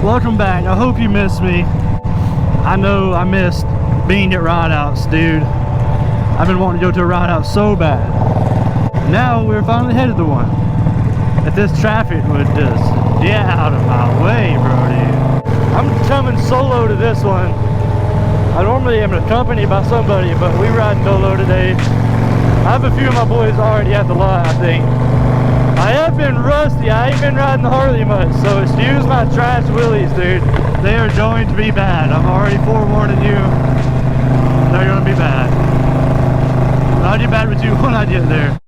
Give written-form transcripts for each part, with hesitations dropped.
Welcome back. I hope you missed me. I know I missed being at Rideouts, dude. I've been wanting to go to a Rideout so bad. Now we're finally headed to one. If this traffic would just get out of my way, bro, dude. I'm coming solo to this one. I normally am accompanied by somebody, but we riding solo today. I have a few of my boys already at the lot, I think. I have been rusty. I ain't been riding the Harley much, so excuse my trash wheelies, dude. They are going to be bad. I'm already forewarning you. They're going to be bad. I'll get back with you when I get there.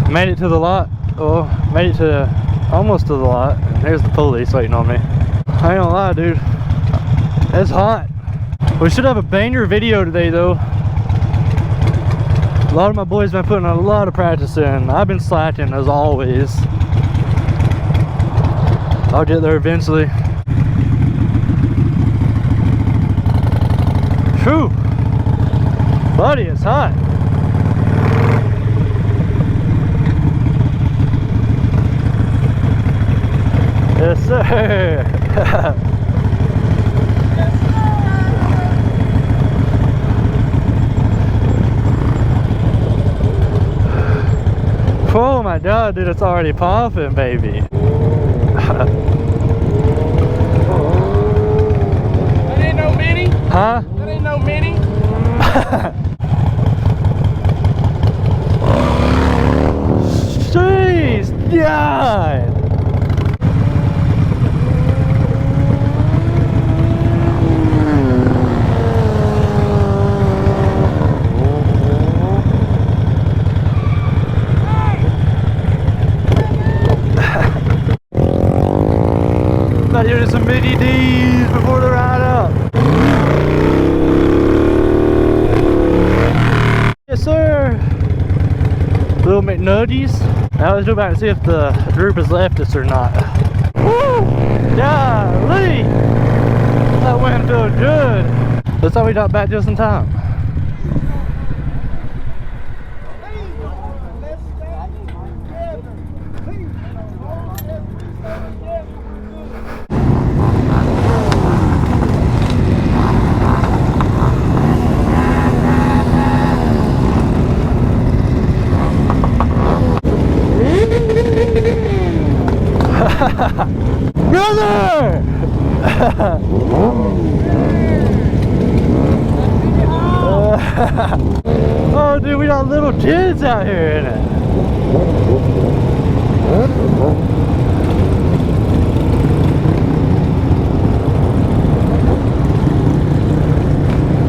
Made it to the lot. Oh, made it to almost to the lot. And there's the police waiting on me. I ain't gonna lie, dude. It's hot. We should have a banger video today, though. A lot of my boys been putting a lot of practice in. I've been slacking as always. I'll get there eventually. Phew, buddy, it's hot. Yes, sir. Oh my god, dude, it's already popping, baby. That ain't no mini. Huh? That ain't no mini. Jeez, God. About here to some mini D's before the ride up. Yes, sir. Little McNuggies. Now let's go back and see if the group has left us or not. Woo! Golly! That wind feels good. Looks like we got back just in time. Brother! Oh, dude, we got little kids out here in it.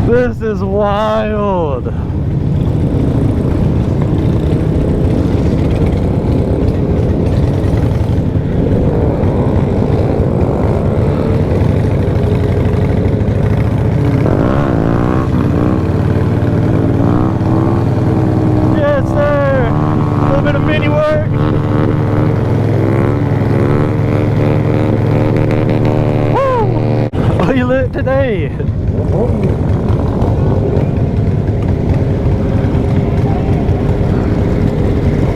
This is wild. Today.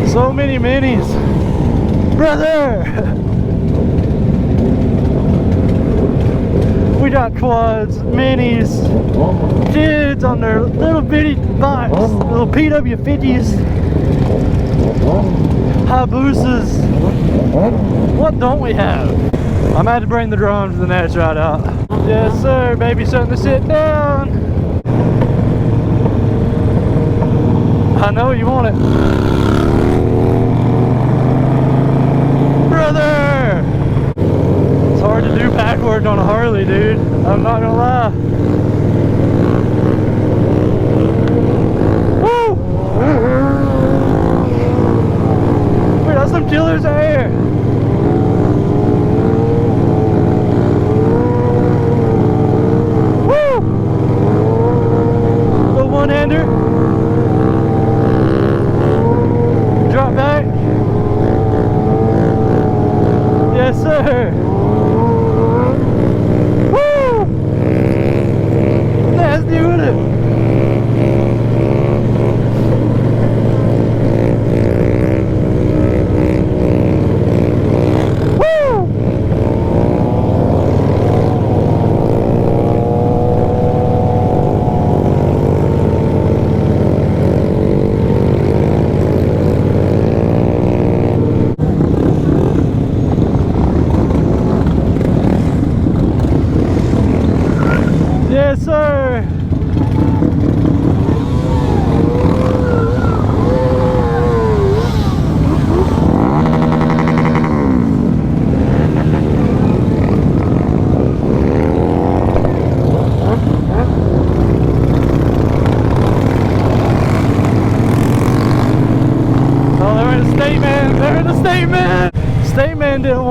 So many minis, brother. We got quads, minis, kids on their little bitty bikes, little PW50s, Habusas. What don't we have? I'm going to bring the drone to the next ride out. Yes, sir. Baby, something to sit down. I know you want it. Brother! It's hard to do backwards on a Harley, dude. I'm not gonna lie. Woo! We got some killers out here. One-hander, drop back, yes sir.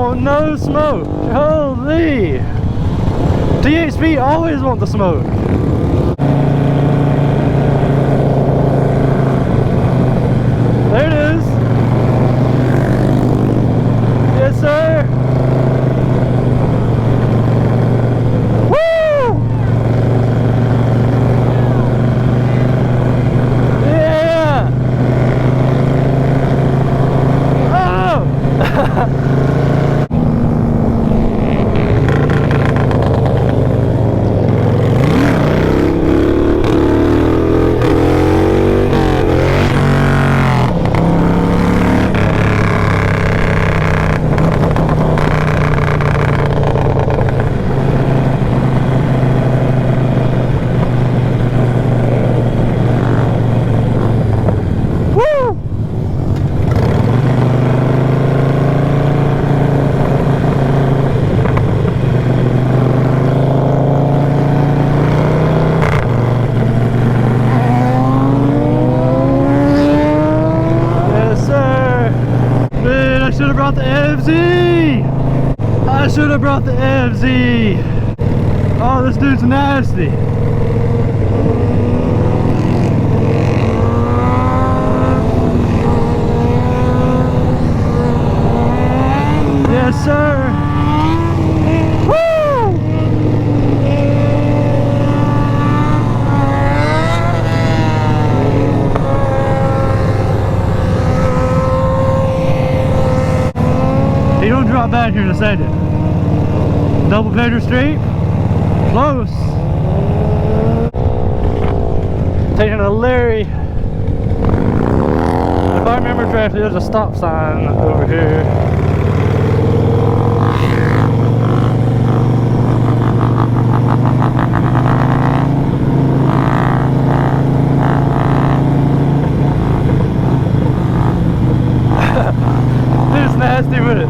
want no smoke. Holy! THP always want the smoke. There it is. Yes, sir. Woo! Yeah. Oh. I should have brought the FZ! I should have brought the FZ! Oh, this dude's nasty! Yes, sir! Woo! He don't drop back here in a second. Double pedal straight. Close. Taking a Larry. If I remember correctly, there's a stop sign over here. Dude's nasty with it.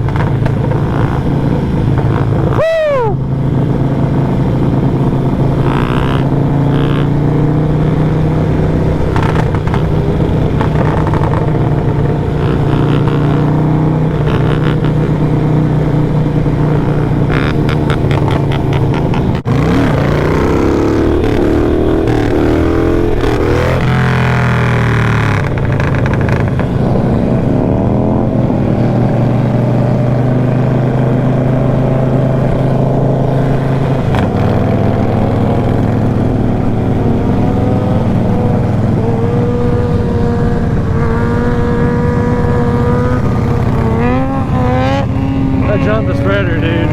Jump the spreader, dude.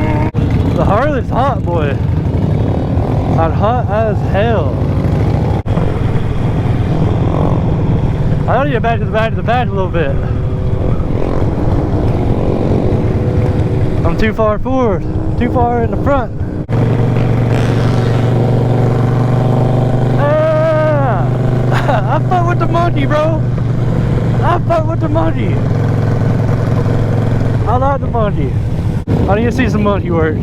The Harley's hot, boy. Hot as hell. I ought to get back to the back of the pack a little bit. I'm too far forward, too far in the front. Ah! I fuck with the monkey, bro. I fuck with the monkey. I like the monkey. I need to see some monkey work.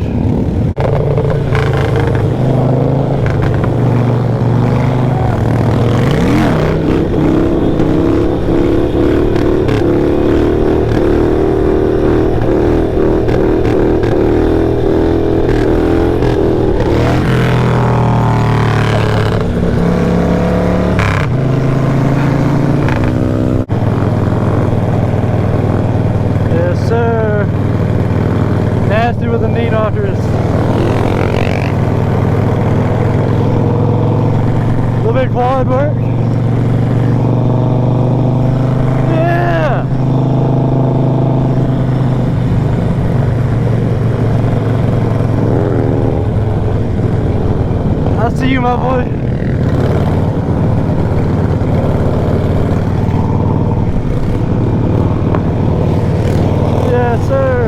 Yes, sir. Nasty with the knee knockers. A little bit of quad work. Yeah. I see you, my boy. Yes, sir.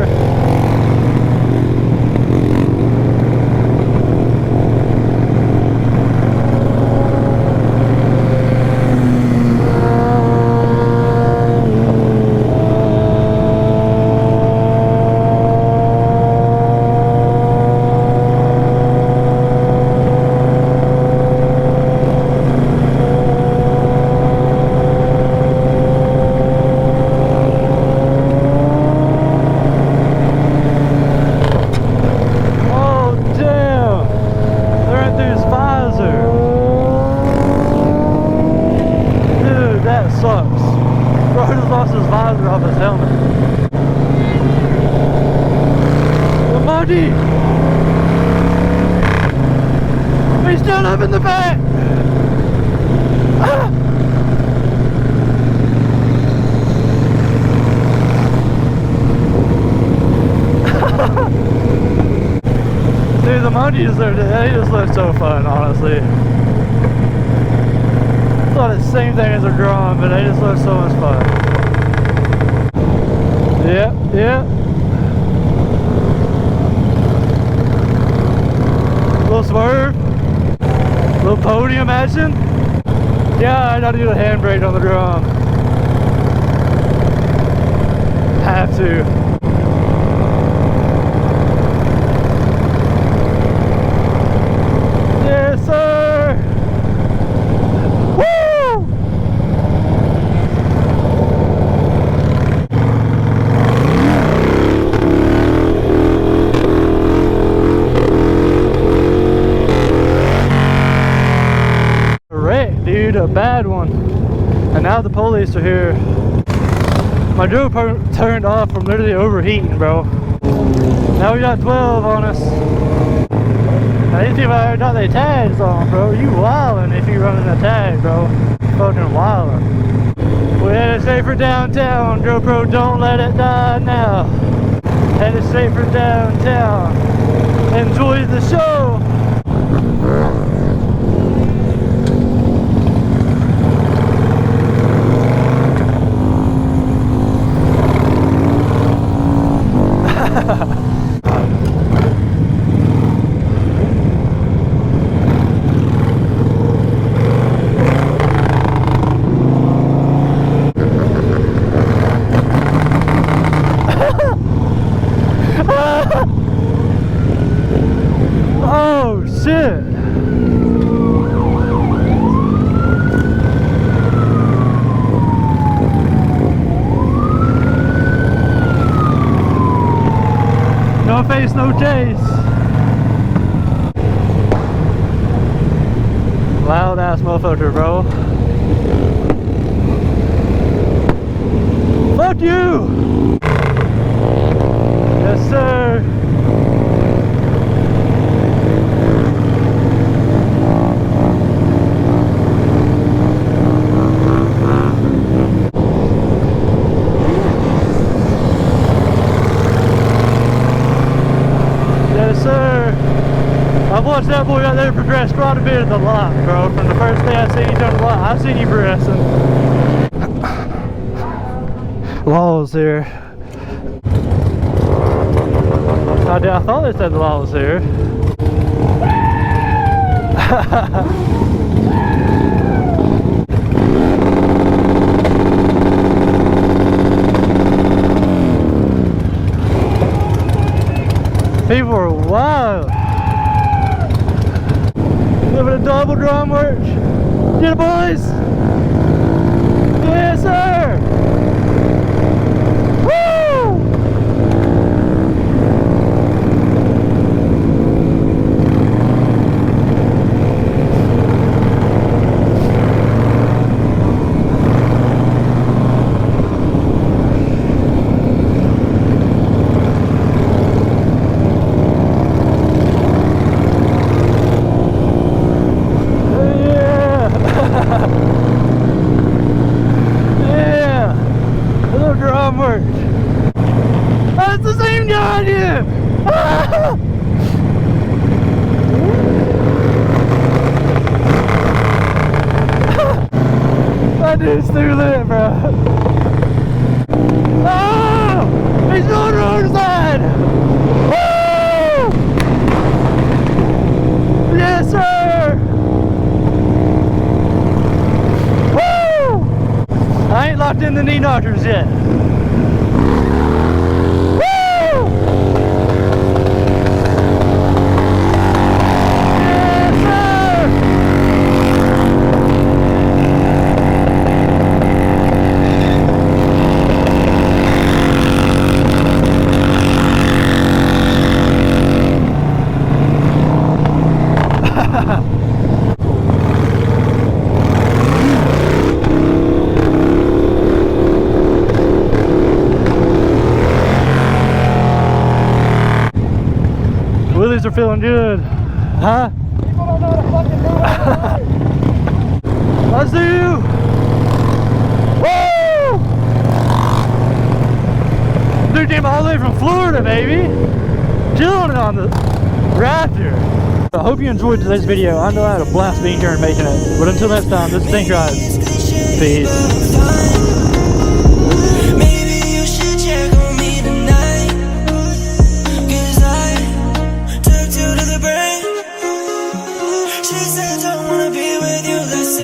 Monty! He's still up in the back! Ah! Dude, the Monty deserved it. They just look so fun, honestly. I thought it's the same thing as a drum, but they just look so much fun. Yep, yep. Little swerve. Little podium action. Yeah, I gotta do the handbrake on the drum. Have to. Yes, sir. Woo! Dude, a bad one. And now the police are here. My GoPro turned off from literally overheating, bro. Now we got 12 on us. Now these people already got their tags on, bro. You wildin' if you running a tag, bro. Fucking wildin'. We're headed straight for downtown. GoPro, don't let it die now. Headed straight for downtown. Enjoy the show. Oh shit! No face, no chase. Loud ass motherfucker, bro. Fuck you! Yes, sir. I've watched that boy out there progress quite a bit of the lot, bro. From the first day I seen you on the lot, I've seen you progressing. Law was here. I thought they said the law was here. People are wild. Living a double drum work. Get it, boys. Yes, sir. Woo! That's the same guy here! Ah! That dude's too lit, bro. Oh! He's on the other side! Woo! Yes, sir! Woo! I ain't locked in the knee knockers yet. Wheelies are feeling good. Huh? People don't know how to fucking do it. I see you. Woo! Dude came all the way from Florida, baby. Chilling on the Raptor. I hope you enjoyed today's video. I know I had a blast being here and making it. But until next time, this is Tank Ride. Peace.